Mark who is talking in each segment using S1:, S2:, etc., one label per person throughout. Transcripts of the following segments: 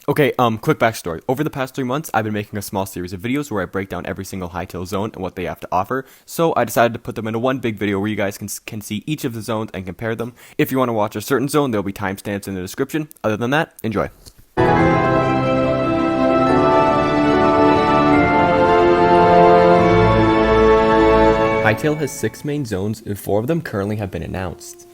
S1: Okay, quick backstory. Over the past 3 months, I've been making a small series of videos where I break down every single HYTALE zone and what they have to offer, so I decided to put them into one big video where you guys can see each of the zones and compare them. If you want to watch a certain zone, there will be timestamps in the description. Other than that, enjoy. HYTALE has 6 main zones, and 4 of them currently have been announced.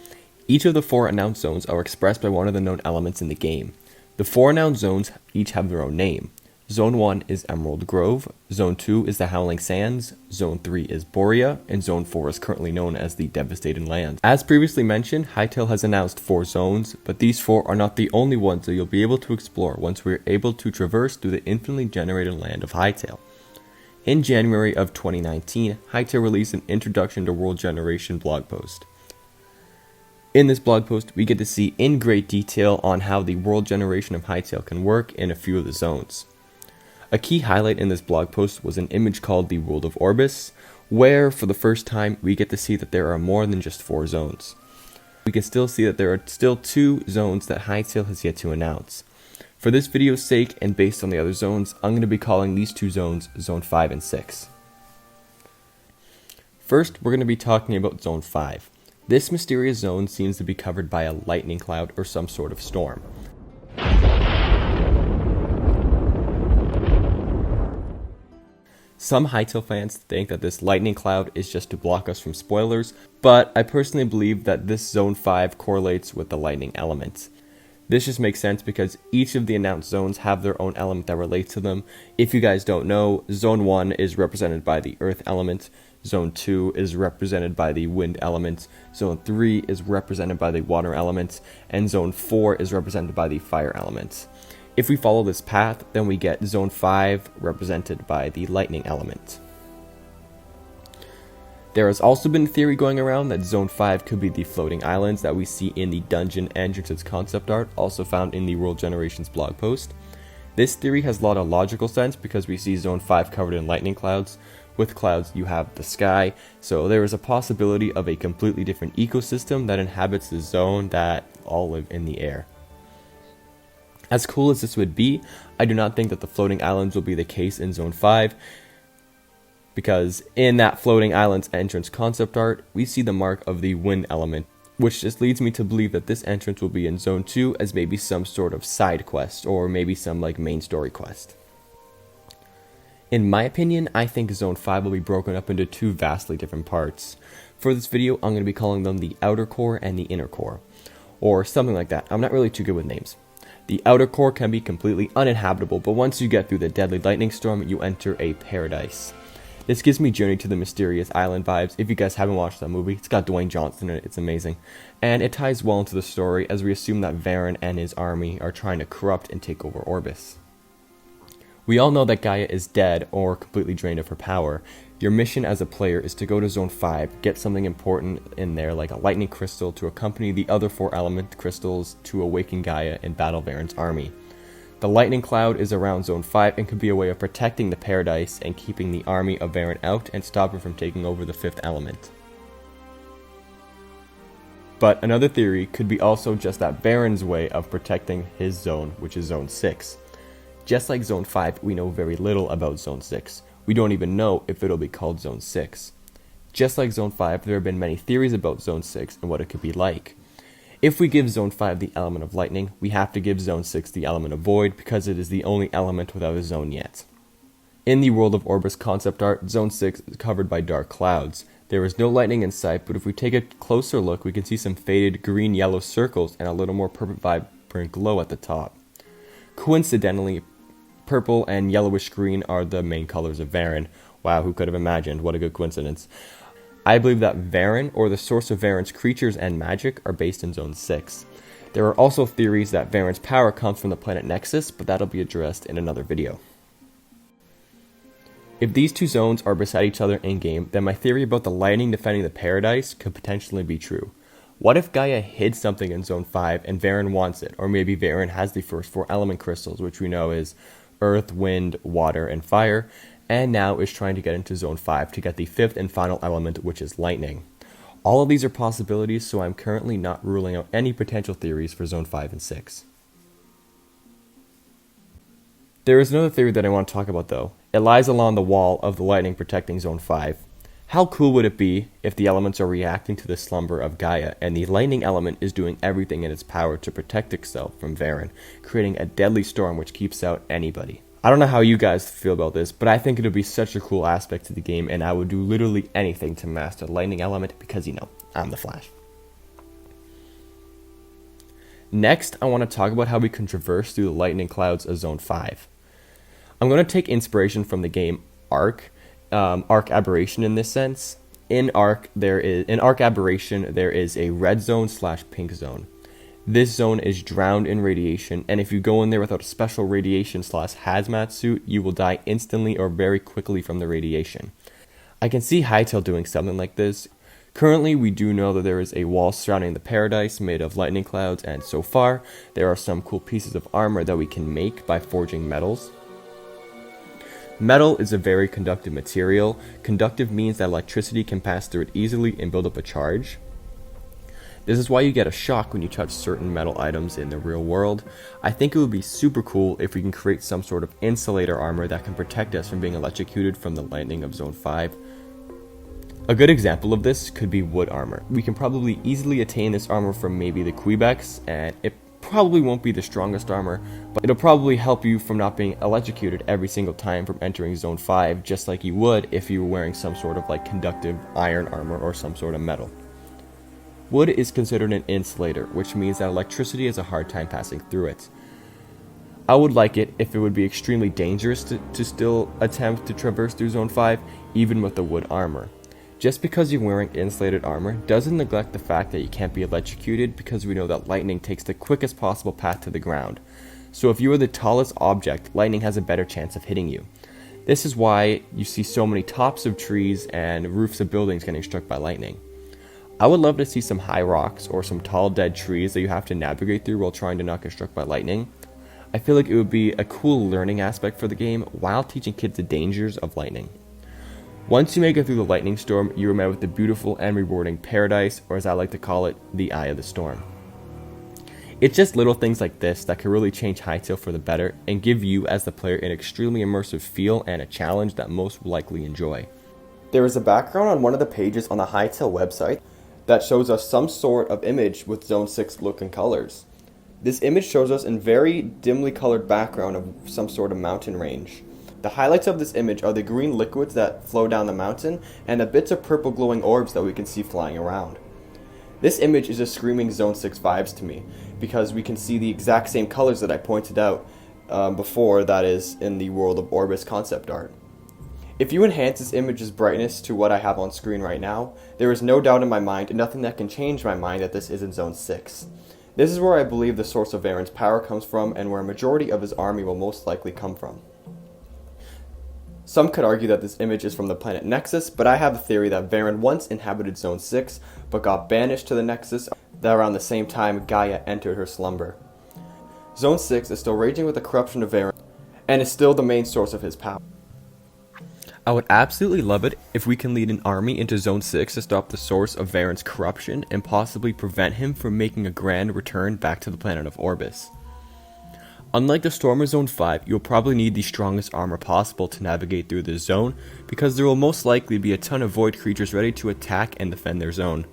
S1: Each of the 4 announced zones are expressed by one of the known elements in the game. The 4 announced zones each have their own name. Zone 1 is Emerald Grove, Zone 2 is the Howling Sands, Zone 3 is Borea, and Zone 4 is currently known as the Devastated Lands. As previously mentioned, HYTALE has announced 4 zones, but these 4 are not the only ones that you'll be able to explore once we are able to traverse through the infinitely generated land of HYTALE. In January of 2019, HYTALE released an Introduction to World Generation blog post. In this blog post, we get to see in great detail on how the world generation of HYTALE can work in a few of the zones. A key highlight in this blog post was an image called the World of Orbis, where for the first time we get to see that there are more than just 4 zones. We can still see that there are still 2 zones that HYTALE has yet to announce. For this video's sake and based on the other zones, I'm going to be calling these 2 zones Zone 5 and 6. First, we're going to be talking about Zone 5. This mysterious zone seems to be covered by a lightning cloud or some sort of storm. Some HYTALE fans think that this lightning cloud is just to block us from spoilers, but I personally believe that this Zone 5 correlates with the lightning element. This just makes sense because each of the announced zones have their own element that relates to them. If you guys don't know, Zone 1 is represented by the earth element, Zone 2 is represented by the wind element, Zone 3 is represented by the water element, and Zone 4 is represented by the fire element. If we follow this path, then we get Zone 5 represented by the lightning element. There has also been a theory going around that Zone 5 could be the floating islands that we see in the dungeon entrances concept art, also found in the World Generations blog post. This theory has a lot of logical sense because we see Zone 5 covered in lightning clouds. With clouds, you have the sky, so there is a possibility of a completely different ecosystem that inhabits the zone that all live in the air. As cool as this would be, I do not think that the floating islands will be the case in Zone 5, because in that floating islands entrance concept art, we see the mark of the wind element, which just leads me to believe that this entrance will be in Zone 2 as maybe some sort of side quest, or maybe some main story quest. In my opinion, I think Zone 5 will be broken up into 2 vastly different parts. For this video, I'm going to be calling them the outer core and the inner core, or something like that. I'm not really too good with names. The outer core can be completely uninhabitable, but once you get through the deadly lightning storm, you enter a paradise. This gives me Journey to the Mysterious Island vibes. If you guys haven't watched that movie, it's got Dwayne Johnson in it, it's amazing. And it ties well into the story as we assume that Varen and his army are trying to corrupt and take over Orbis. We all know that Gaia is dead or completely drained of her power. Your mission as a player is to go to Zone 5, get something important in there like a lightning crystal to accompany the other 4 element crystals to awaken Gaia and battle Varen's army. The lightning cloud is around Zone 5 and could be a way of protecting the paradise and keeping the army of Varen out and stopping from taking over the 5th element. But another theory could be also just that Varen's way of protecting his zone, which is Zone 6. Just like Zone 5, we know very little about Zone 6. We don't even know if it'll be called Zone 6. Just like Zone 5, there have been many theories about Zone 6 and what it could be like. If we give Zone 5 the element of lightning, we have to give Zone 6 the element of void because it is the only element without a zone yet. In the World of Orbis concept art, Zone 6 is covered by dark clouds. There is no lightning in sight, but if we take a closer look, we can see some faded green-yellow circles and a little more purple vibrant glow at the top. Coincidentally, purple and yellowish green are the main colors of Varen. Wow, who could have imagined? What a good coincidence. I believe that Varen, or the source of Varen's creatures and magic, are based in Zone 6. There are also theories that Varen's power comes from the planet Nexus, but that'll be addressed in another video. If these 2 zones are beside each other in-game, then my theory about the lightning defending the paradise could potentially be true. What if Gaia hid something in Zone 5 and Varen wants it, or maybe Varen has the first 4 element crystals, which we know is earth, wind, water, and fire, and now is trying to get into Zone 5 to get the 5th and final element, which is lightning. All of these are possibilities, so I'm currently not ruling out any potential theories for Zone 5 and 6. There is another theory that I want to talk about though. It lies along the wall of the lightning protecting Zone 5. How cool would it be if the elements are reacting to the slumber of Gaia and the lightning element is doing everything in its power to protect itself from Varen, creating a deadly storm which keeps out anybody? I don't know how you guys feel about this, but I think it would be such a cool aspect to the game, and I would do literally anything to master the lightning element because, you know, I'm the Flash. Next, I want to talk about how we can traverse through the lightning clouds of Zone 5. I'm going to take inspiration from the game Ark Aberration in this sense. In Ark Aberration, there is a red zone / pink zone. This zone is drowned in radiation, and if you go in there without a special radiation / hazmat suit, you will die instantly or very quickly from the radiation. I can see HYTALE doing something like this. Currently, we do know that there is a wall surrounding the paradise made of lightning clouds, and so far, there are some cool pieces of armor that we can make by forging metals. Metal is a very conductive material. Conductive means that electricity can pass through it easily and build up a charge. This is why you get a shock when you touch certain metal items in the real world. I think it would be super cool if we can create some sort of insulator armor that can protect us from being electrocuted from the lightning of Zone 5. A good example of this could be wood armor. We can probably easily attain this armor from maybe the Quebecs, and it probably won't be the strongest armor, but it'll probably help you from not being electrocuted every single time from entering Zone 5, just like you would if you were wearing some sort of like conductive iron armor or some sort of metal. Wood is considered an insulator, which means that electricity has a hard time passing through it. I would like it if it would be extremely dangerous to still attempt to traverse through Zone 5, even with the wood armor. Just because you're wearing insulated armor doesn't neglect the fact that you can't be electrocuted, because we know that lightning takes the quickest possible path to the ground. So if you are the tallest object, lightning has a better chance of hitting you. This is why you see so many tops of trees and roofs of buildings getting struck by lightning. I would love to see some high rocks or some tall dead trees that you have to navigate through while trying to not get struck by lightning. I feel like it would be a cool learning aspect for the game while teaching kids the dangers of lightning. Once you make it through the lightning storm, you are met with the beautiful and rewarding paradise, or as I like to call it, the eye of the storm. It's just little things like this that can really change HYTALE for the better and give you as the player an extremely immersive feel and a challenge that most will likely enjoy. There is a background on one of the pages on the HYTALE website that shows us some sort of image with Zone 6 look and colors. This image shows us a very dimly colored background of some sort of mountain range. The highlights of this image are the green liquids that flow down the mountain and the bits of purple glowing orbs that we can see flying around. This image is just screaming Zone 6 vibes to me, because we can see the exact same colors that I pointed out before, that is in the World of Orbis concept art. If you enhance this image's brightness to what I have on screen right now, there is no doubt in my mind and nothing that can change my mind that this isn't Zone 6. This is where I believe the source of Varen's power comes from and where a majority of his army will most likely come from. Some could argue that this image is from the planet Nexus, but I have a theory that Varen once inhabited Zone 6, but got banished to the Nexus around the same time Gaia entered her slumber. Zone 6 is still raging with the corruption of Varen, and is still the main source of his power. I would absolutely love it if we can lead an army into Zone 6 to stop the source of Varen's corruption and possibly prevent him from making a grand return back to the planet of Orbis. Unlike the storm of Zone 5, you'll probably need the strongest armor possible to navigate through this zone, because there will most likely be a ton of void creatures ready to attack and defend their zone.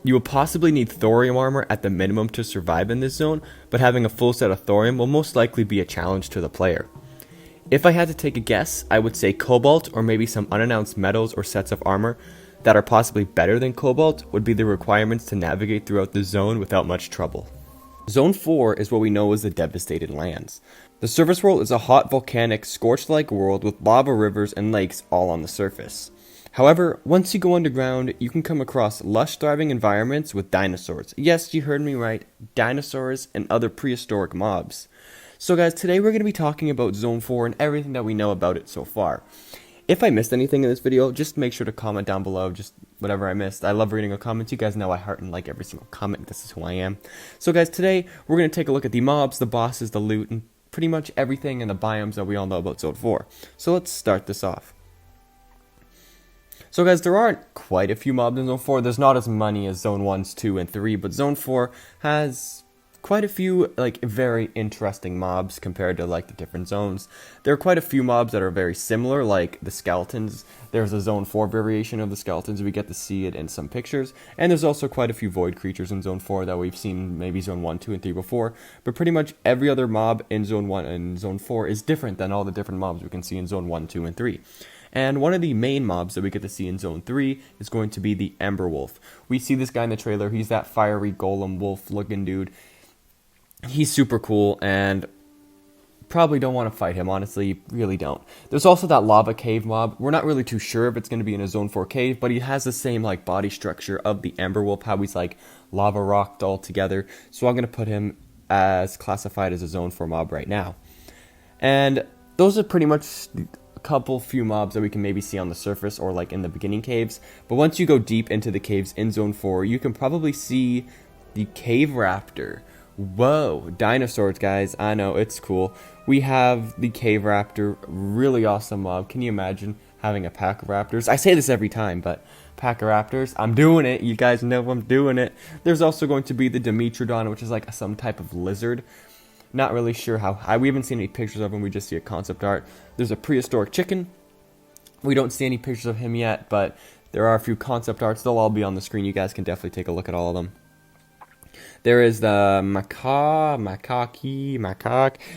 S1: You will possibly need thorium armor at the minimum to survive in this zone, but having a full set of thorium will most likely be a challenge to the player. If I had to take a guess, I would say cobalt or maybe some unannounced metals or sets of armor that are possibly better than cobalt would be the requirements to navigate throughout the zone without much trouble. Zone 4 is what we know as the Devastated Lands. The surface world is a hot volcanic scorched-like world with lava rivers and lakes all on the surface. However, once you go underground, you can come across lush thriving environments with dinosaurs. Yes, you heard me right, dinosaurs and other prehistoric mobs. So guys, today we're going to be talking about Zone 4 and everything that we know about it so far. If I missed anything in this video, just make sure to comment down below, just whatever I missed. I love reading your comments. You guys know I heart and like every single comment. This is who I am. So guys, today we're going to take a look at the mobs, the bosses, the loot, and pretty much everything in the biomes that we all know about Zone 4. So let's start this off. So guys, there aren't quite a few mobs in Zone 4. There's not as many as Zone 1s, 2, and 3, but Zone 4 has quite a few like very interesting mobs compared to like the different zones. There are quite a few mobs that are very similar, like the skeletons. There's a Zone 4 variation of the skeletons. We get to see it in some pictures. And there's also quite a few void creatures in Zone 4 that we've seen maybe Zone 1, 2, and 3 before. But pretty much every other mob in Zone 1 and Zone 4 is different than all the different mobs we can see in Zone 1, 2, and 3. And one of the main mobs that we get to see in Zone 3 is going to be the Ember Wolf. We see this guy in the trailer. He's that fiery golem wolf looking dude. He's super cool, and probably don't want to fight him, honestly, really don't. There's also that lava cave mob. We're not really too sure if it's going to be in a Zone 4 cave, but he has the same like body structure of the Ember Wolf, how he's like lava rocked all together. So I'm going to put him as classified as a Zone 4 mob right now. And those are pretty much a few mobs that we can maybe see on the surface or like in the beginning caves. But once you go deep into the caves in Zone 4, you can probably see the Cave Raptor. Whoa, dinosaurs, guys. I know, it's cool. We have the Cave Raptor, really awesome mob. Can you imagine having a pack of raptors? I say this every time, but pack of raptors, I'm doing it. You guys know I'm doing it. There's also going to be the Dimetrodon, which is like some type of lizard. Not really sure how high. We haven't seen any pictures of him. We just see a concept art. There's a prehistoric chicken. We don't see any pictures of him yet, but there are a few concept arts. They'll all be on the screen. You guys can definitely take a look at all of them. There is the macaque.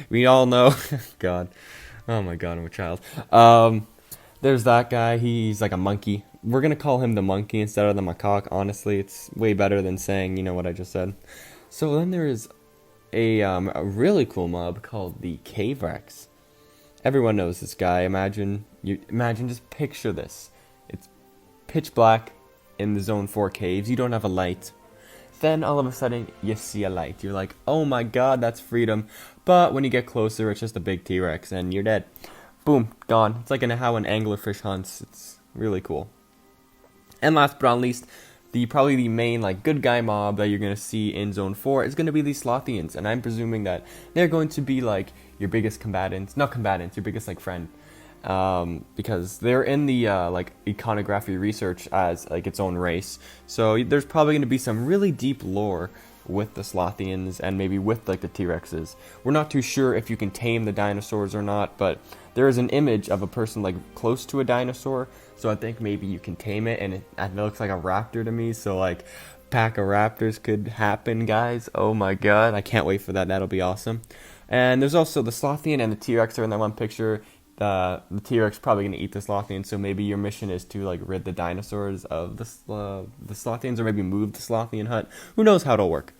S1: We all know. God. Oh my God, I'm a child. There's that guy. He's like a monkey. We're going to call him the monkey instead of the macaque. Honestly, it's way better than saying, you know what I just said. So then there is a really cool mob called the Cave Rex. Everyone knows this guy. Imagine, just picture this. It's pitch black in the Zone 4 caves. You don't have a light. Then all of a sudden you see a light. You're like, oh my God, that's freedom. But when you get closer, it's just a big T-Rex and you're dead. Boom, gone. It's like how an anglerfish hunts. It's really cool. And last but not least, probably the main like good guy mob that you're going to see in Zone 4 is going to be the Slothians. And I'm presuming that they're going to be like your biggest combatants. Not combatants, your biggest like friend. Because they're in the like iconography research as like its own race, so there's probably going to be some really deep lore with the Slothians and maybe with like the T-Rexes. We're not too sure if you can tame the dinosaurs or not, but there is an image of a person like close to a dinosaur, so I think maybe you can tame it, and it looks like a raptor to me. So like pack of raptors could happen, guys. Oh my God, I can't wait for that. That'll be awesome. And there's also the Slothian and the T-Rex are in that one picture. The T-Rex probably going to eat the Slothian, so maybe your mission is to like rid the dinosaurs of the Slothians, or maybe move the Slothian hut. Who knows how it'll work.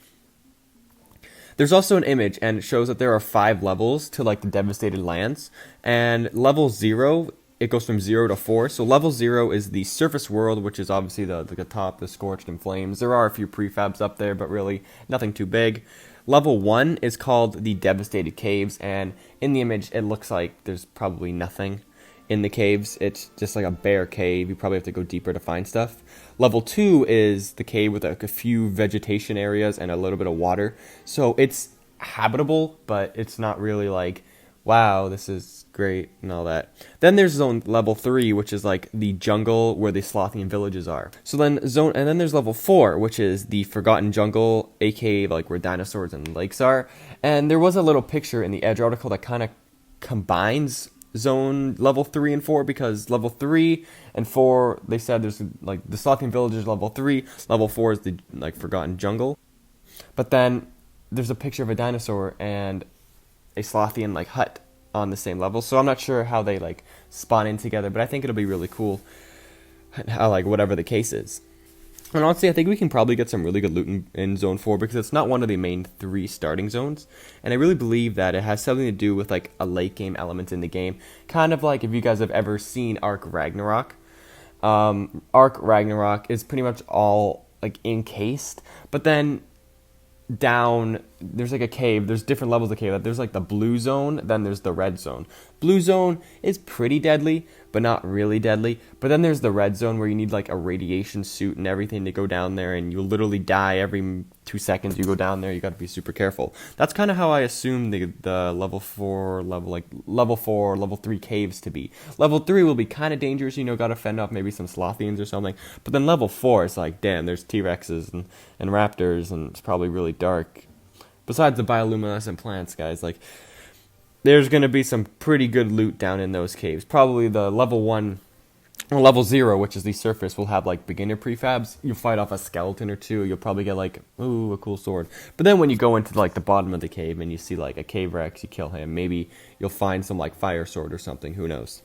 S1: There's also an image, and it shows that there are 5 levels to like the devastated lands, and level 0, it goes from 0 to 4. So level 0 is the surface world, which is obviously the top, the scorched in flames. There are a few prefabs up there, but really nothing too big. Level 1 is called the Devastated Caves, and in the image it looks like there's probably nothing in the caves. It's just like a bare cave. You probably have to go deeper to find stuff. Level 2 is the cave with like a few vegetation areas and a little bit of water. So it's habitable, but it's not really like, wow, this is great and all that. Then there's zone level 3, which is like the jungle where the Slothian villages are. So then then there's level 4, which is the Forgotten Jungle, aka like where dinosaurs and lakes are. And there was a little picture in the Edge article that kind of combines zone level 3 and 4, because level 3 and 4, they said there's like the Slothian villages level 3, level 4 is the like Forgotten Jungle. But then there's a picture of a dinosaur and a Slothian like hut on the same level, so I'm not sure how they like spawn in together, but I think it'll be really cool how like whatever the case is. And honestly, I think we can probably get some really good loot in Zone 4 because it's not one of the main 3 starting zones, and I really believe that it has something to do with like a late game element in the game, kind of like if you guys have ever seen Ark Ragnarok. Ark Ragnarok is pretty much all like encased, but then down there's like a cave, there's different levels of cave. There's like the blue zone, then there's the red zone. Blue zone is pretty deadly, but not really deadly. But then there's the red zone where you need like a radiation suit and everything to go down there, and you literally die every 2 seconds you go down there. You got to be super careful. That's kind of how I assume the level 4, level 3 caves to be. Level 3 will be kind of dangerous, got to fend off maybe some Slothians or something. But then level 4 is like, damn, there's T-Rexes and raptors, and it's probably really dark. besides the bioluminescent plants, guys, like, there's going to be some pretty good loot down in those caves. Probably the level 1, or level 0, which is the surface, will have, like, beginner prefabs. You'll fight off a skeleton or two. You'll probably get, like, ooh, a cool sword. But then when you go into, like, the bottom of the cave and you see, like, a cave rex, you kill him. Maybe you'll find some, like, fire sword or something. Who knows?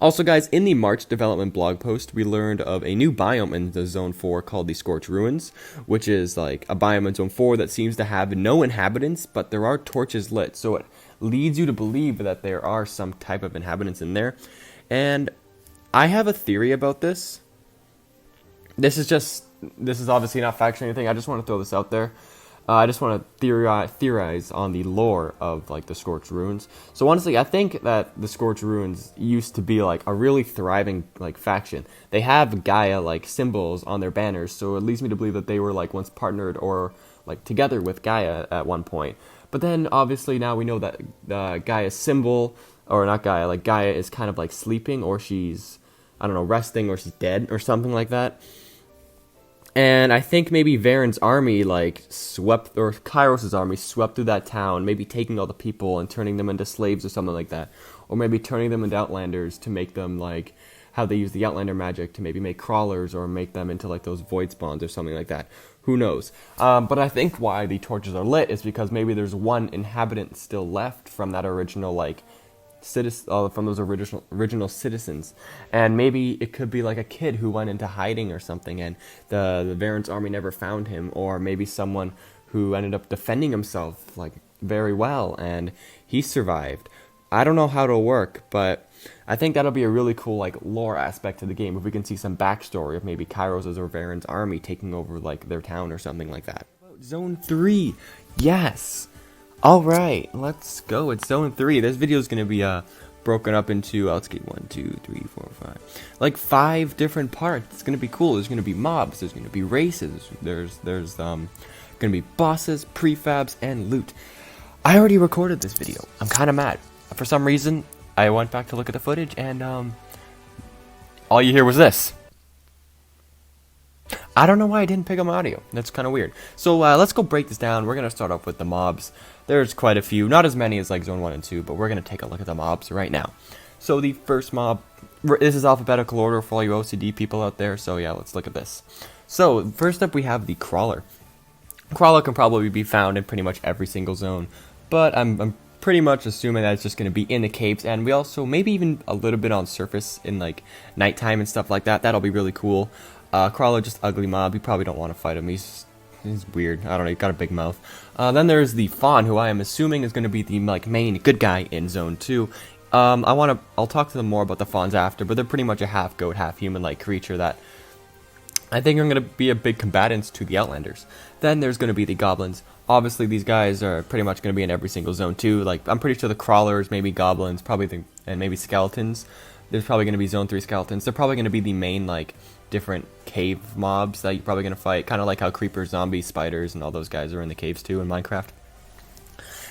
S1: Also, guys, in the March development blog post, we learned of a new biome in the Zone 4 called the Scorched Ruins, which is like a biome in Zone 4 that seems to have no inhabitants, but there are torches lit, so it leads you to believe that there are some type of inhabitants in there. And I have a theory about this. This is obviously not factual or anything. I just want to throw this out there. I just want to theorize on the lore of, like, the Scorched Ruins. So honestly, I think that the Scorched Ruins used to be, like, a really thriving, like, faction. They have Gaia, like, symbols on their banners, so it leads me to believe that they were, like, once partnered or, like, together with Gaia at one point. But then, obviously, now we know that Gaia's symbol, or not Gaia, like, Gaia is kind of, like, sleeping, or she's, I don't know, resting, or she's dead, or something like that. And I think maybe Varen's army, like, or Kairos' army swept through that town, maybe taking all the people and turning them into slaves or something like that. Or maybe turning them into Outlanders to make them, like, how they use the Outlander magic to maybe make crawlers or make them into, like, those void spawns or something like that. Who knows? But I think why the torches are lit is because maybe there's one inhabitant still left from that original, like, from those original citizens, and maybe it could be like a kid who went into hiding or something, and the Varen's army never found him, or maybe someone who ended up defending himself, like, very well, and he survived. I don't know how it'll work, but I think that'll be a really cool, like, lore aspect to the game if we can see some backstory of maybe Kairos' or Varen's army taking over, like, their town or something like that. Zone 3, yes. Alright, let's go. It's Zone 3. This video is going to be broken up into, let's get 1, 2, 3, 4, 5. Like 5 different parts. It's going to be cool. There's going to be mobs. There's going to be races. There's going to be bosses, prefabs, and loot. I already recorded this video. I'm kind of mad. For some reason, I went back to look at the footage, and all you hear was this. I don't know why I didn't pick up audio. That's kind of weird. So let's go break this down. We're going to start off with the mobs. There's quite a few. Not as many as like Zone 1 and 2, but we're going to take a look at the mobs right now. So the first mob, this is alphabetical order for all you OCD people out there. So yeah, let's look at this. So first up we have the Crawler. Crawler can probably be found in pretty much every single zone, but I'm pretty much assuming that it's just going to be in the caves, and we also maybe even a little bit on surface in like nighttime and stuff like that. That'll be really cool. Crawler, just ugly mob. You probably don't want to fight him. He's weird. I don't know. He's got a big mouth. Then there's the Fawn, who I am assuming is going to be the like main good guy in Zone 2. I'll talk to them more about the Fawns after, but they're pretty much a half goat, half human like creature that I think are going to be a big combatants to the Outlanders. Then there's going to be the Goblins. Obviously, these guys are pretty much going to be in every single zone too. Like, I'm pretty sure the Crawlers, maybe Goblins, and maybe Skeletons. There's probably going to be Zone 3 Skeletons. They're probably going to be the main, like, different cave mobs that you're probably going to fight. Kind of like how creepers, zombies, spiders, and all those guys are in the caves too in Minecraft.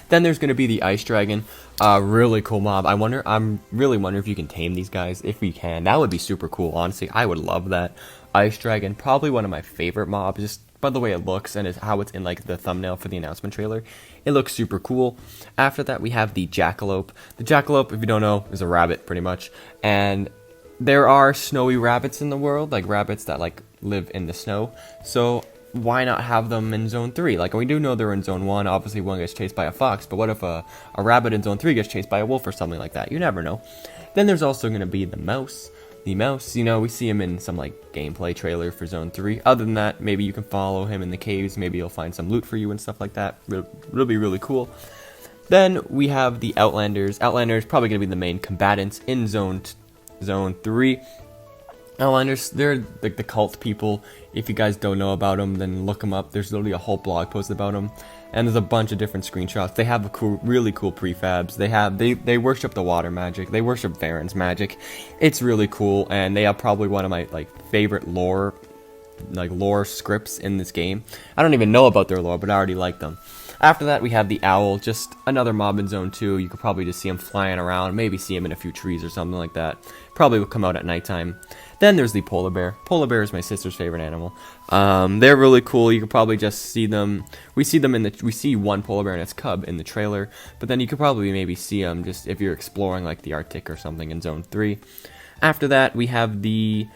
S1: Then there's going to be the Ice Dragon. Really cool mob. I'm really wondering if you can tame these guys. If we can, that would be super cool. Honestly, I would love that. Ice Dragon, probably one of my favorite mobs, just by the way it looks and how it's in like the thumbnail for the announcement trailer. It looks super cool. After that, we have the Jackalope. The Jackalope, if you don't know, is a rabbit pretty much. And there are snowy rabbits in the world, like rabbits that like live in the snow. So why not have them in Zone 3? Like, we do know they're in Zone 1. Obviously, one gets chased by a fox, but what if a rabbit in Zone 3 gets chased by a wolf or something like that? You never know. Then there's also going to be the mouse. The mouse, you know, we see him in some, like, gameplay trailer for Zone 3. Other than that, maybe you can follow him in the caves. Maybe he'll find some loot for you and stuff like that. It'll be really cool. Then we have the Outlanders. Outlanders probably going to be the main combatants in Zone 3. Outlanders, they're like the cult people. If you guys don't know about them, then look them up. There's literally a whole blog post about them, and there's a bunch of different screenshots. They have really cool prefabs. They worship the water magic. They worship Varen's magic. It's really cool, and they are probably one of my like favorite lore scripts in this game. I don't even know about their lore, but I already like them. After that, we have the Owl, just another mob in Zone 2. You could probably just see him flying around, maybe see him in a few trees or something like that. Probably will come out at nighttime. Then there's the polar bear. Polar bear is my sister's favorite animal. They're really cool. You could probably just see them. We see one polar bear and its cub in the trailer, but then you could probably maybe see them just if you're exploring like the Arctic or something in Zone 3. After that, we have the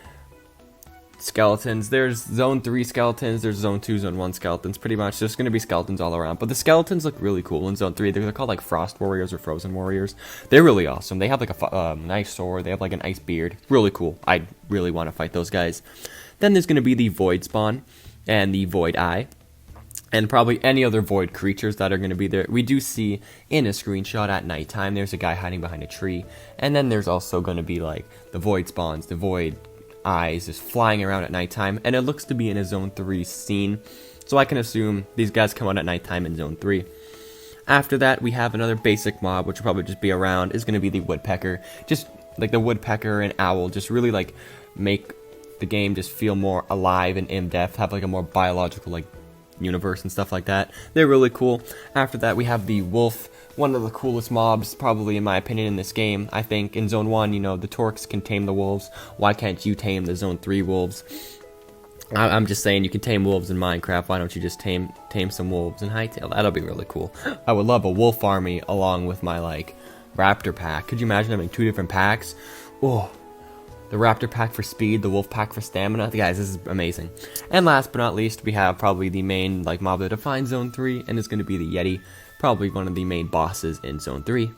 S1: skeletons. There's Zone 3 skeletons, there's Zone 2, Zone 1 skeletons, pretty much. There's going to be skeletons all around, but the skeletons look really cool in Zone 3. They're called like Frost Warriors or Frozen Warriors. They're really awesome. They have like an ice sword, they have like an ice beard. Really cool. I really want to fight those guys. Then there's going to be the Void Spawn and the Void Eye, and probably any other Void creatures that are going to be there. We do see in a screenshot at nighttime, there's a guy hiding behind a tree, and then there's also going to be like the Void Spawns, the Void Eyes just flying around at nighttime, and it looks to be in a Zone 3 scene, so I can assume these guys come out at nighttime in Zone 3. After that, we have another basic mob, which will probably just be around, is going to be the woodpecker. Just like the woodpecker and owl, just really like make the game just feel more alive and in-depth, have like a more biological like universe and stuff like that. They're really cool. After that, we have the wolf, one of the coolest mobs, probably in my opinion, in this game. I think in Zone 1, the Torques can tame the wolves. Why can't you tame the Zone 3 wolves? I'm just saying, you can tame wolves in Minecraft. Why don't you just tame some wolves in Hytale? That'll be really cool. I would love a wolf army along with my, like, raptor pack. Could you imagine having 2 different packs? Oh, the raptor pack for speed, the wolf pack for stamina. Guys, this is amazing. And last but not least, we have probably the main, like, mob that defines Zone 3, and it's going to be the Yeti. Probably one of the main bosses in Zone 3.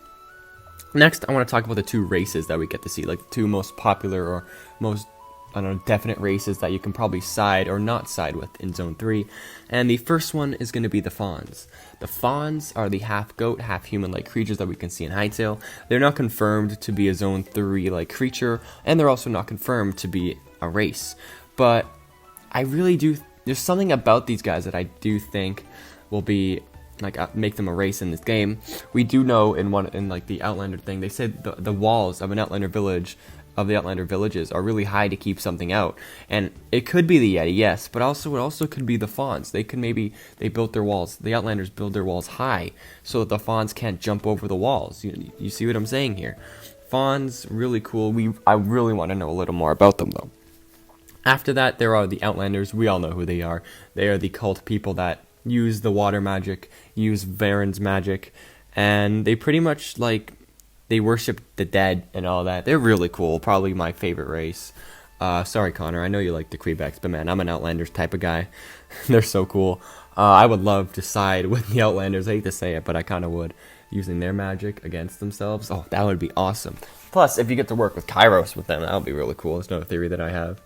S1: Next, I want to talk about the 2 races that we get to see, like the 2 most popular or most, I don't know, definite races that you can probably side or not side with in Zone 3. And the first one is going to be the fawns. The fawns are the half goat, half human-like creatures that we can see in Hytale. They're not confirmed to be a Zone 3-like creature, and they're also not confirmed to be a race. But I really do, there's something about these guys that I do think will be like make them a race in this game. We do know in like the Outlander thing, they said the walls of an Outlander village, of the Outlander villages, are really high to keep something out, and it could be the Yeti, yes, but it also could be the fawns. They built their walls. The Outlanders build their walls high so that the fawns can't jump over the walls. You see what I'm saying here? Fawns, really cool. I really want to know a little more about them though. After that, there are the Outlanders. We all know who they are. They are the cult people that use the water magic, use Varen's magic, and they pretty much, like, they worship the dead and all that. They're really cool, probably my favorite race. Sorry, Connor, I know you like the Quebecs, but man, I'm an Outlanders type of guy. They're so cool. I would love to side with the Outlanders, I hate to say it, but I kind of would, using their magic against themselves. Oh, that would be awesome. Plus, if you get to work with Kairos with them, that would be really cool. It's another theory that I have.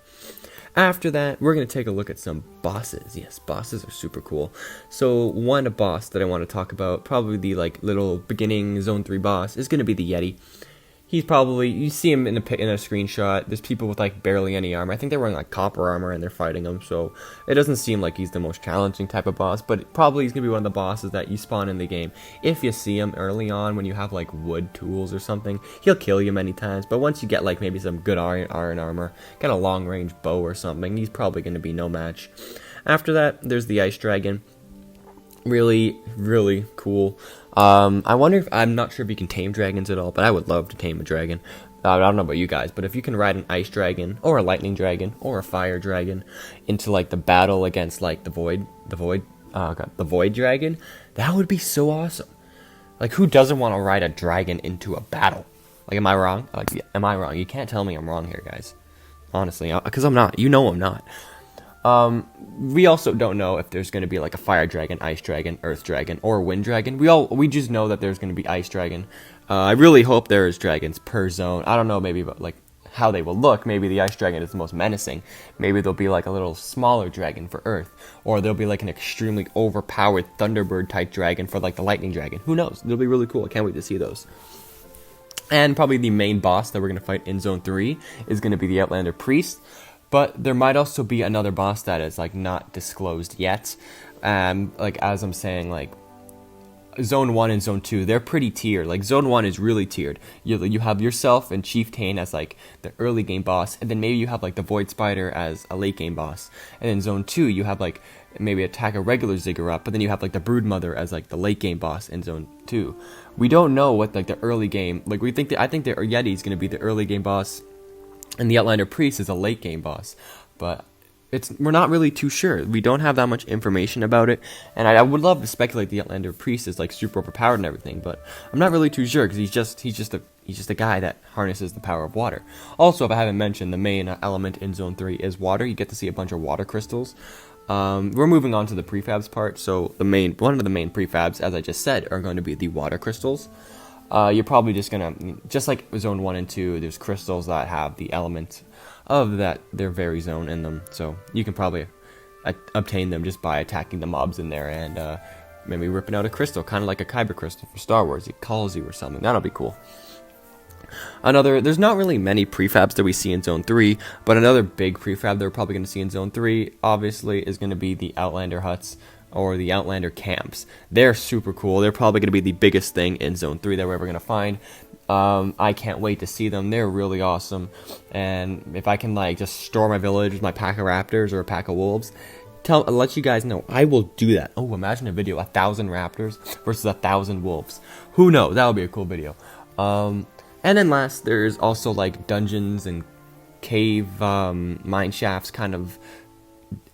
S1: After that, we're going to take a look at some bosses. Yes, bosses are super cool. So one boss that I want to talk about, probably the like little beginning Zone 3 boss, is going to be the Yeti. He's probably, you see him in a screenshot. There's people with like barely any armor. I think they're wearing like copper armor and they're fighting him, so it doesn't seem like he's the most challenging type of boss, but probably he's going to be one of the bosses that you spawn in the game. If you see him early on when you have like wood tools or something, he'll kill you many times, but once you get like maybe some good iron armor, got a long range bow or something, he's probably going to be no match. After that, there's the ice dragon. Really, really cool. I wonder if, I'm not sure if you can tame dragons at all, but I would love to tame a dragon. I don't know about you guys, but if you can ride an ice dragon, or a lightning dragon, or a fire dragon into like the battle against like the void dragon, that would be so awesome. Like, who doesn't want to ride a dragon into a battle? Like, am I wrong? Like, am I wrong? You can't tell me I'm wrong here, guys. Honestly, because I'm not. You know I'm not. We also don't know if there's going to be like a fire dragon, ice dragon, earth dragon, or wind dragon. We just know that there's going to be ice dragon. I really hope there is dragons per zone. I don't know, maybe, but like how they will look. Maybe the ice dragon is the most menacing. Maybe there'll be like a little smaller dragon for earth, or there'll be like an extremely overpowered thunderbird type dragon for like the lightning dragon. Who knows? It'll be really cool. I can't wait to see those. And probably the main boss that we're going to fight in Zone 3 is going to be the Outlander Priest. But there might also be another boss that is like not disclosed yet. Like, as I'm saying, like Zone 1 and Zone 2, they're pretty tiered. Like, Zone 1 is really tiered. You have yourself and Chieftain as like the early game boss, and then maybe you have like the Void Spider as a late game boss. And in Zone 2, you have like maybe attack a regular Ziggurat, but then you have like the Broodmother as like the late game boss in Zone 2. We don't know what like the early game, like I think the Yeti is going to be the early game boss. And the Outlander Priest is a late game boss, but we're not really too sure. We don't have that much information about it, and I would love to speculate the Outlander Priest is like super overpowered and everything, but I'm not really too sure because he's just a guy that harnesses the power of water. Also, if I haven't mentioned, the main element in Zone 3 is water. You get to see a bunch of water crystals. We're moving on to the prefabs part. So one of the main prefabs, as I just said, are going to be the water crystals. You're probably just like Zone 1 and 2, there's crystals that have the element of their very zone in them. So you can probably obtain them just by attacking the mobs in there and maybe ripping out a crystal, kind of like a Kyber crystal for Star Wars. It calls you or something. That'll be cool. There's not really many prefabs that we see in Zone 3, but another big prefab that we're probably going to see in Zone 3, obviously, is going to be the Outlander huts, or the Outlander camps. They're super cool. They're probably going to be the biggest thing in Zone 3 that we're ever going to find. I can't wait to see them. They're really awesome. And if I can just store my village with my pack of raptors or a pack of wolves, I'll let you guys know, I will do that. Oh, imagine a video, 1,000 raptors versus 1,000 wolves. Who knows? That would be a cool video. And then last, there's also dungeons and cave mine shafts kind of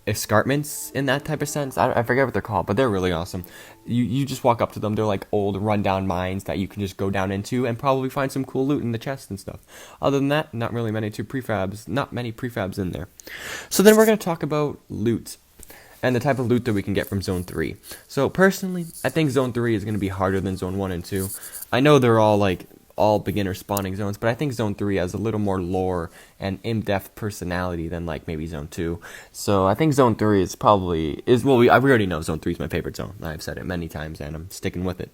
S1: escarpments in that type of sense. I forget what they're called, but they're really awesome. You just walk up to them. They're like old rundown mines that you can just go down into and probably find some cool loot in the chest and stuff. Other than that, not many prefabs in there. So then we're going to talk about loot and the type of loot that we can get from Zone 3. So personally, I think Zone 3 is going to be harder than Zone 1 and 2. I know they're all beginner spawning zones, but I think Zone 3 has a little more lore and in-depth personality than maybe Zone 2. So I think Zone 3 we already know Zone 3 is my favorite zone. I've said it many times and I'm sticking with it.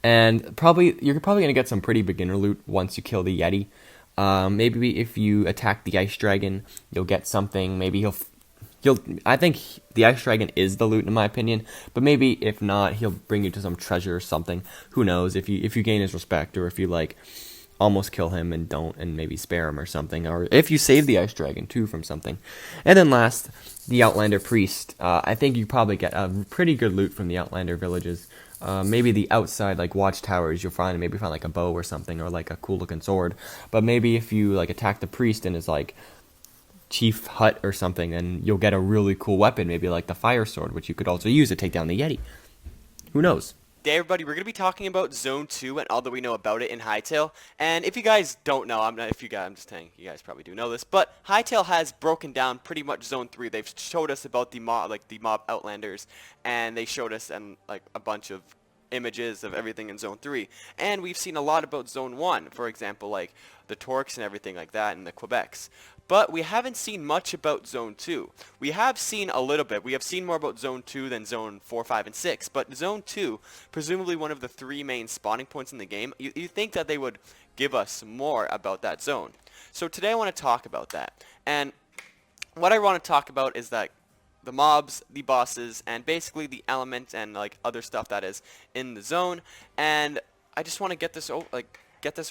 S1: And you're probably going to get some pretty beginner loot once you kill the Yeti. Maybe if you attack the Ice Dragon, you'll get something. Maybe I think the Ice Dragon is the loot in my opinion, but maybe if not, he'll bring you to some treasure or something. Who knows? If you gain his respect, or if you almost kill him and don't, and maybe spare him or something, or if you save the Ice Dragon too from something. And then last, the Outlander Priest. I think you probably get a pretty good loot from the Outlander villages. Maybe the outside watchtowers you'll find a bow or something, or a cool looking sword. But maybe if you attack the priest in his chief hut or something, and you'll get a really cool weapon, maybe the fire sword, which you could also use to take down the Yeti. Who knows?
S2: Hey everybody, we're going to be talking about Zone 2 and all that we know about it in Hytale. And if you guys don't know, I'm just saying, you guys probably do know this, but Hytale has broken down pretty much Zone 3. They've showed us about the mob outlanders, and they showed us a bunch of images of everything in Zone 3. And we've seen a lot about Zone 1, for example, the Torques and everything like that, and the Quebecs. But we haven't seen much about Zone 2. We have seen a little bit. We have seen more about Zone 2 than Zone 4, 5, and 6. But Zone 2, presumably one of the 3 main spawning points in the game, you think that they would give us more about that zone. So today I want to talk about that. And what I want to talk about is that the mobs, the bosses, and basically the element and other stuff that is in the zone. And I just want to get this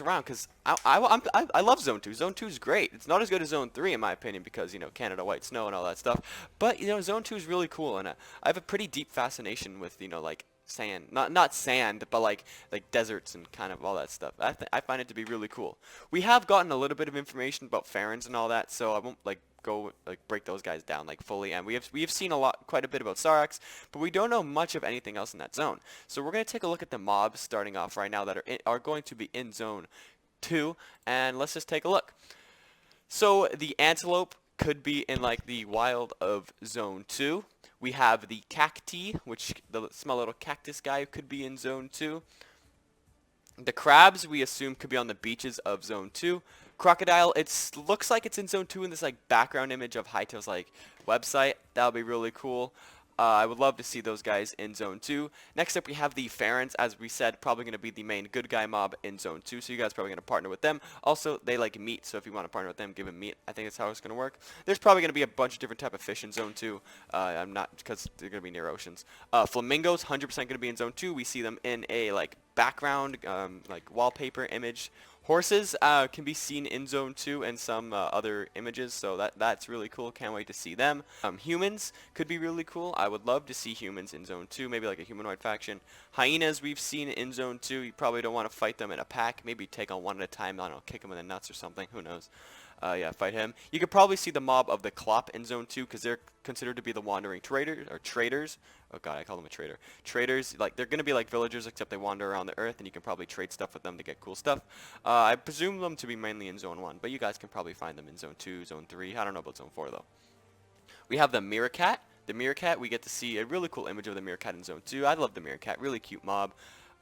S2: around because I love Zone 2. Zone 2 is great. It's not as good as Zone 3 in my opinion because, Canada White Snow and all that stuff. But, Zone 2 is really cool, and I have a pretty deep fascination with, sand. Not sand, but like deserts and kind of all that stuff. I find it to be really cool. We have gotten a little bit of information about Farons and all that, so I won't go break those guys down fully. And we have seen quite a bit about Sarax, but we don't know much of anything else in that zone. So we're gonna take a look at the mobs starting off right now that are going to be in Zone 2, and let's just take a look. So the antelope could be in the wild of Zone 2. We have the cacti, which the small little cactus guy could be in Zone 2. The crabs we assume could be on the beaches of Zone 2. Crocodile, it looks like it's in Zone 2 in this background image of Hytale's website. That'll be really cool. I would love to see those guys in Zone 2. Next up, we have the Farons, as we said, probably going to be the main good guy mob in Zone 2, so you guys are probably going to partner with them. Also, they like meat, so if you want to partner with them, give them meat. I think that's how it's going to work. There's probably going to be a bunch of different type of fish in Zone 2. I'm not, because they're going to be near oceans. Flamingos, 100% going to be in Zone 2. We see them in a background, wallpaper image. Horses can be seen in Zone 2 and some other images, so that's really cool. Can't wait to see them. Humans could be really cool. I would love to see humans in Zone 2, maybe like a humanoid faction. Hyenas we've seen in Zone 2. You probably don't want to fight them in a pack. Maybe take on one at a time. I don't know, kick them in the nuts or something. Who knows? Yeah, fight him. You could probably see the mob of the Klopp in Zone 2 because they're considered to be the wandering traders. Oh god, I call them a trader. Traders, like they're gonna be like villagers except they wander around the earth, and you can probably trade stuff with them to get cool stuff. I presume them to be mainly in Zone 1, but you guys can probably find them in Zone 2, Zone 3. I don't know about Zone 4 though. We have the Meerkat. The Meerkat, we get to see a really cool image of the Meerkat in Zone 2. I love the Meerkat, really cute mob.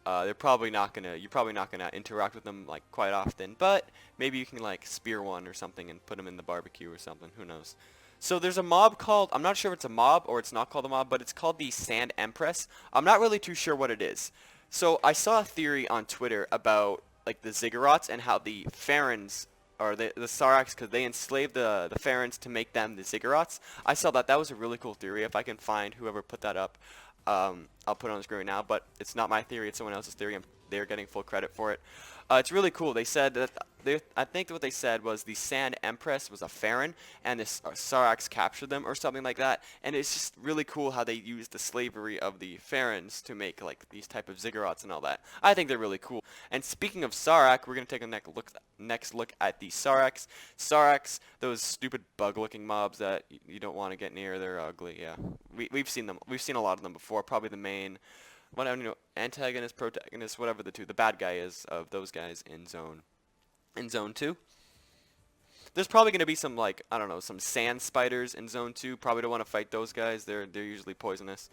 S2: You're probably not gonna interact with them like quite often, but maybe you can like spear one or something and put them in the barbecue or something. Who knows? So there's a mob called, I'm not sure if it's a mob or it's not called a mob, but it's called the Sand Empress. I'm not really too sure what it is. So I saw a theory on Twitter about like the ziggurats and how the Pharons or the Saraks, because they enslaved the Pharons to make them the ziggurats. I saw that was a really cool theory. If I can find whoever put that up, I'll put it on the screen right now, but it's not my theory, it's someone else's theory. They're getting full credit for it. It's really cool. They said that, I think what they said was the Sand Empress was a Pharon, and the Saraks captured them or something like that, and it's just really cool how they used the slavery of the Pharons to make like these type of ziggurats and all that. I think they're really cool. And speaking of Sarak, we're going to take a next look at the Saraks. Saraks, those stupid bug-looking mobs that you don't want to get near. They're ugly, yeah. We've seen them. We've seen a lot of them before. Probably the main, whatever, you know, antagonist, protagonist, whatever the bad guy is of those guys in Zone 2. There's probably going to be some, like, I don't know, some sand spiders in Zone 2. Probably don't want to fight those guys. They're usually poisonous.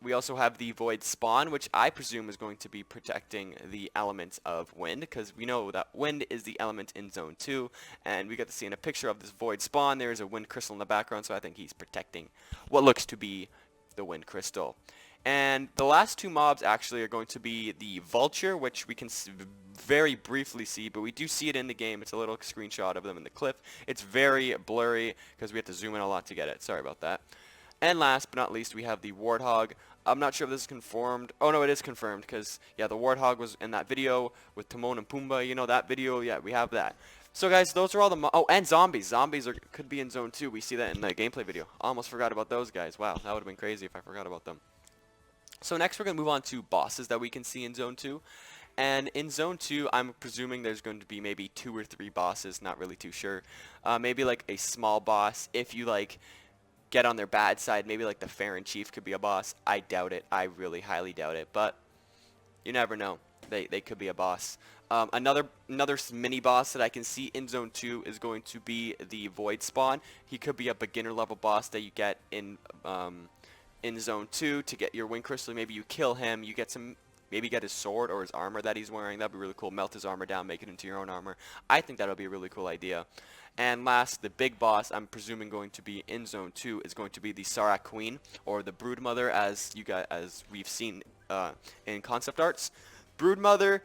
S2: We also have the Void Spawn, which I presume is going to be protecting the elements of wind, because we know that wind is the element in Zone 2, and we got to see in a picture of this Void Spawn, there is a wind crystal in the background, so I think he's protecting what looks to be the wind crystal. And the last two mobs actually are going to be the Vulture, which we can very briefly see, but we do see it in the game. It's a little screenshot of them in the cliff. It's very blurry because we have to zoom in a lot to get it. Sorry about that. And last but not least, we have the Warthog. I'm not sure if this is confirmed. Oh, no, it is confirmed because, yeah, the Warthog was in that video with Timon and Pumbaa. You know that video? Yeah, we have that. So, guys, those are all the... Oh, and zombies. Zombies could be in Zone 2. We see that in the gameplay video. Almost forgot about those guys. Wow, that would have been crazy if I forgot about them. So next we're going to move on to bosses that we can see in Zone 2. And in Zone 2, I'm presuming there's going to be maybe 2 or 3 bosses, not really too sure. Maybe like a small boss. If you like get on their bad side, maybe like the Pharon Chief could be a boss. I doubt it. I really highly doubt it. But you never know. They could be a boss. Another mini boss that I can see in Zone 2 is going to be the Void Spawn. He could be a beginner level boss that you get in Zone 2 to get your Wind Crystal. Maybe you kill him, you get some, maybe get his sword or his armor that he's wearing. That'd be really cool. Melt his armor down, make it into your own armor. I think that'll be a really cool idea. And last, the big boss I'm presuming going to be in Zone 2 is going to be the Sarak Queen, or the Broodmother, as we've seen in concept arts. Broodmother,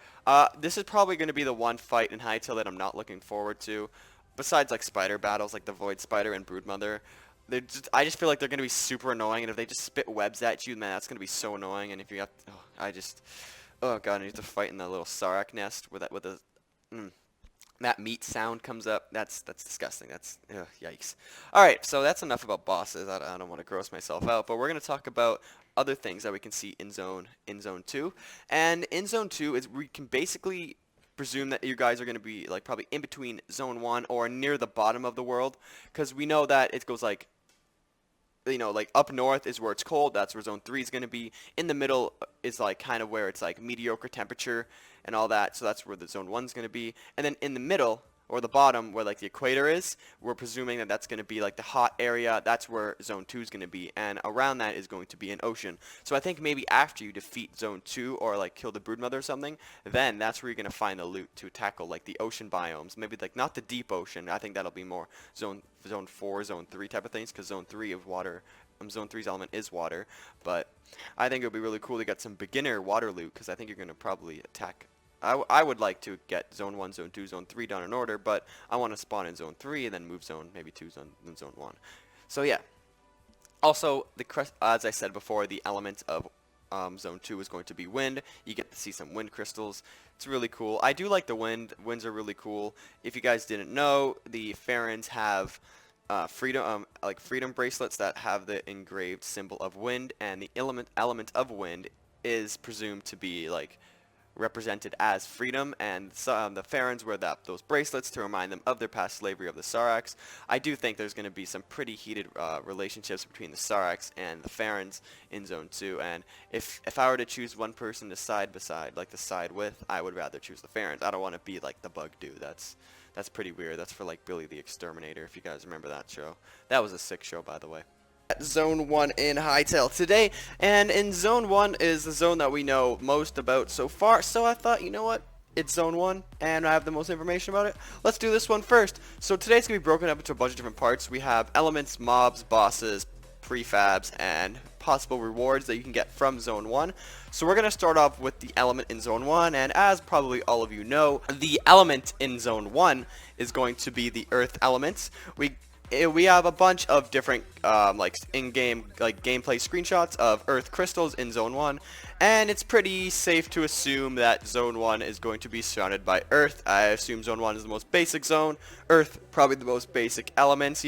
S2: this is probably going to be the one fight in Hytale that I'm not looking forward to. Besides like spider battles like the Void Spider and Broodmother. I just feel like they're going to be super annoying, and if they just spit webs at you, man, that's going to be so annoying. And if you have, oh god, I need to fight in the little Sarak nest with that meat sound comes up. That's disgusting. That's yikes. All right, so that's enough about bosses. I don't want to gross myself out, but we're going to talk about other things that we can see in Zone 2. And in Zone 2 is we can basically presume that you guys are going to be like probably in between Zone 1 or near the bottom of the world, because we know that it goes like, you know, like up north is where it's cold. That's where Zone 3 is going to be. In the middle is like kind of where it's like mediocre temperature and all that. So that's where the Zone 1 is going to be. And then in the middle or the bottom where like the equator is, we're presuming that that's going to be like the hot area. That's where Zone 2 is going to be. And around that is going to be an ocean. So I think maybe after you defeat Zone 2 or like kill the Broodmother or something, then that's where you're going to find the loot to tackle like the ocean biomes. Maybe like not the deep ocean. I think that'll be more Zone 4, Zone 3 type of things, because Zone 3 of water, Zone 3's element is water. But I think it would be really cool to get some beginner water loot, because I think you're going to probably attack. I would like to get Zone 1, Zone 2, Zone 3 done in order, but I want to spawn in Zone 3 and then move Zone maybe 2, then Zone 1. So yeah. Also, as I said before, the element of Zone 2 is going to be wind. You get to see some wind crystals. It's really cool. I do like the wind. Winds are really cool. If you guys didn't know, the Farons have freedom bracelets that have the engraved symbol of wind, and the element of wind is presumed to be like represented as freedom, and the Farons wear those bracelets to remind them of their past slavery of the Saraks. I do think there's going to be some pretty heated relationships between the Saraks and the Farons in Zone 2, and if I were to choose one person to side with, I would rather choose the Farons. I don't want to be like the Bug Dude. That's pretty weird. That's for like Billy the Exterminator, if you guys remember that show. That was a sick show, by the way. Zone 1 in Hytale today, and in Zone 1 is the zone that we know most about so far, so I thought, you know what, it's Zone 1, and I have the most information about it. Let's do this one first. So today's going to be broken up into a bunch of different parts. We have elements, mobs, bosses, prefabs, and possible rewards that you can get from Zone 1. So we're going to start off with the element in Zone 1, and as probably all of you know, the element in Zone 1 is going to be the Earth elements. We have a bunch of different in-game gameplay screenshots of Earth crystals in Zone 1, and it's pretty safe to assume that Zone 1 is going to be surrounded by Earth. I assume Zone 1 is the most basic zone, Earth probably the most basic elements.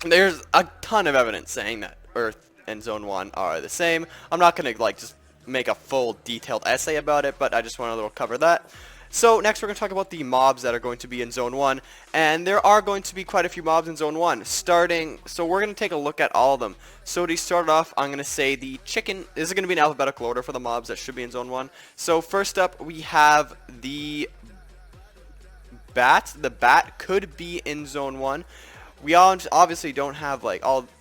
S2: There's a ton of evidence saying that Earth and Zone 1 are the same. I'm not going to just make a full detailed essay about it, but I just want to cover that. So next we're going to talk about the mobs that are going to be in Zone 1, and there are going to be quite a few mobs in Zone 1, so we're going to take a look at all of them. So to start off, I'm going to say the chicken. This is going to be an alphabetical order for the mobs that should be in Zone 1. So first up, we have the bat. The bat could be in Zone 1. We obviously don't have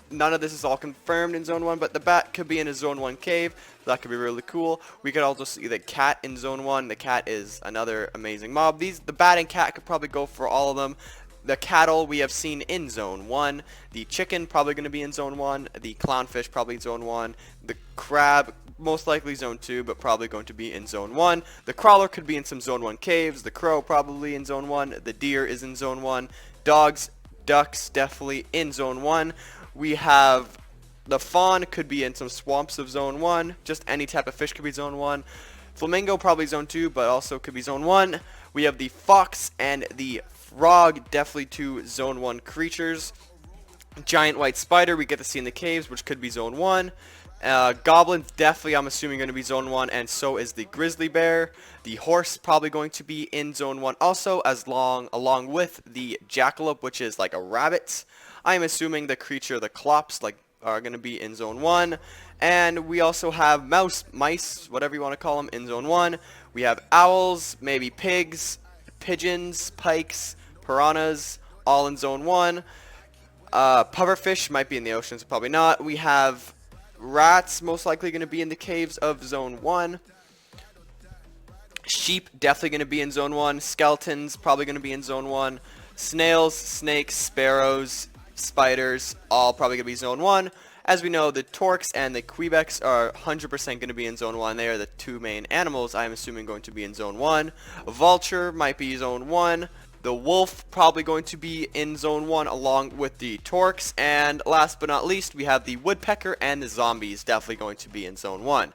S2: none of this is all confirmed in Zone 1, but the bat could be in a Zone 1 cave. That could be really cool. We could also see the cat in Zone 1. The cat is another amazing mob. The bat and cat could probably go for all of them. The cattle we have seen in Zone 1. The chicken probably going to be in Zone 1. The clownfish probably in Zone 1. The crab most likely Zone 2, but probably going to be in Zone 1. The crawler could be in some Zone 1 caves. The crow probably in Zone 1. The deer is in Zone 1. Ducks definitely in Zone 1. We have the fawn could be in some swamps of Zone 1. Just any type of fish could be Zone 1. Flamingo probably Zone 2, but also could be Zone 1. We have the fox and the frog, definitely two Zone 1 creatures. Giant white spider we get to see in the caves, which could be Zone 1. Goblins definitely, I'm assuming, going to be Zone 1, and so is the grizzly bear. The horse probably going to be in Zone 1 also, along with the jackalope, which is like a rabbit. I'm assuming the creature, the clops, are going to be in Zone 1. And we also have mice, whatever you want to call them, in Zone 1. We have owls, maybe pigs, pigeons, pikes, piranhas, all in Zone 1. Pufferfish might be in the oceans, probably not. We have rats, most likely going to be in the caves of Zone 1. Sheep, definitely going to be in Zone 1. Skeletons, probably going to be in Zone 1. Snails, snakes, sparrows, spiders, all probably going to be Zone 1. As we know, the torques and the quebecs are 100% going to be in Zone 1. They are the two main animals I'm assuming going to be in Zone 1. Vulture might be Zone 1. The wolf probably going to be in Zone 1 along with the torques. And last but not least, we have the woodpecker and the zombies definitely going to be in Zone 1.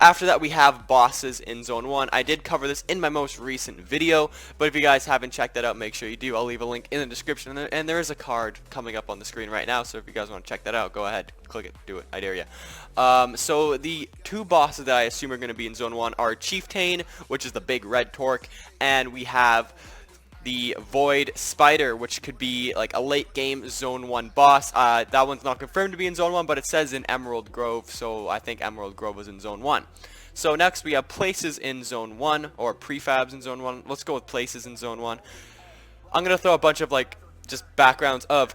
S2: After that, we have bosses in Zone 1. I did cover this in my most recent video, but if you guys haven't checked that out, make sure you do. I'll leave a link in the description, and there is a card coming up on the screen right now, so if you guys want to check that out, go ahead, click it, do it, I dare you. So the two bosses that I assume are going to be in Zone 1 are Chieftain, which is the big red torque, and we have the Void Spider, which could be like a late game Zone 1 boss. That one's not confirmed to be in Zone 1, but it says in Emerald Grove, so I think Emerald Grove is in Zone 1. So next we have places in Zone 1, or prefabs in Zone 1. Let's go with places in Zone 1. I'm going to throw a bunch of just backgrounds of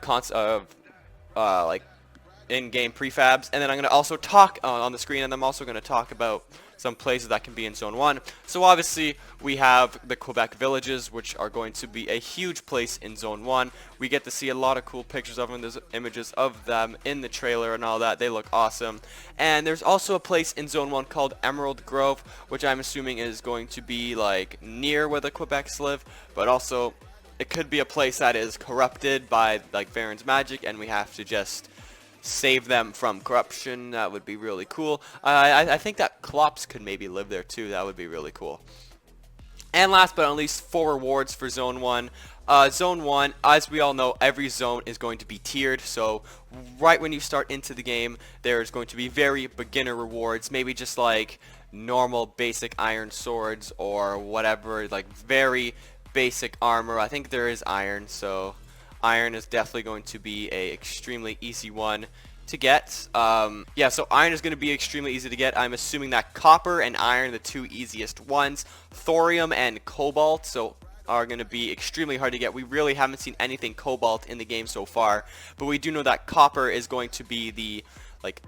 S2: in-game prefabs, and then I'm going to also talk on the screen, and I'm also going to talk about some places that can be in Zone 1. So obviously we have the Quebec villages, which are going to be a huge place in Zone 1. We get to see a lot of cool pictures of them. There's images of them in the trailer and all that. They look awesome. And there's also a place in Zone 1 called Emerald Grove, which I'm assuming is going to be near where the Quebecs live, but also it could be a place that is corrupted by Varan's magic, and we have to just save them from corruption. That would be really cool. I think that Klops could maybe live there too. That would be really cool. And last but not least, 4 rewards for Zone 1. Zone 1, as we all know, every zone is going to be tiered, so right when you start into the game, there's going to be very beginner rewards, maybe just like normal basic iron swords or whatever, like very basic armor. I think there is iron, so iron is definitely going to be a extremely easy one to get. Yeah, so iron is going to be extremely easy to get. I'm assuming that copper and iron are the 2 easiest ones. Thorium and cobalt are going to be extremely hard to get. We really haven't seen anything cobalt in the game so far, but we do know that copper is going to be the, like,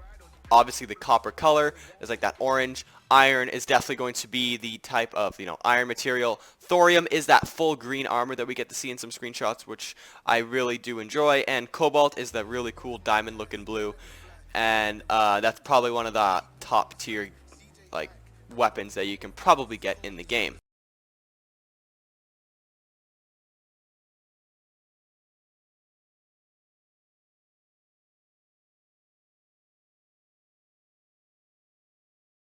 S2: obviously the copper color is like that orange. Iron is definitely going to be the type of, iron material. Thorium is that full green armor that we get to see in some screenshots, which I really do enjoy. And cobalt is the really cool diamond looking blue. And that's probably one of the top tier, like, weapons that you can probably get in the game.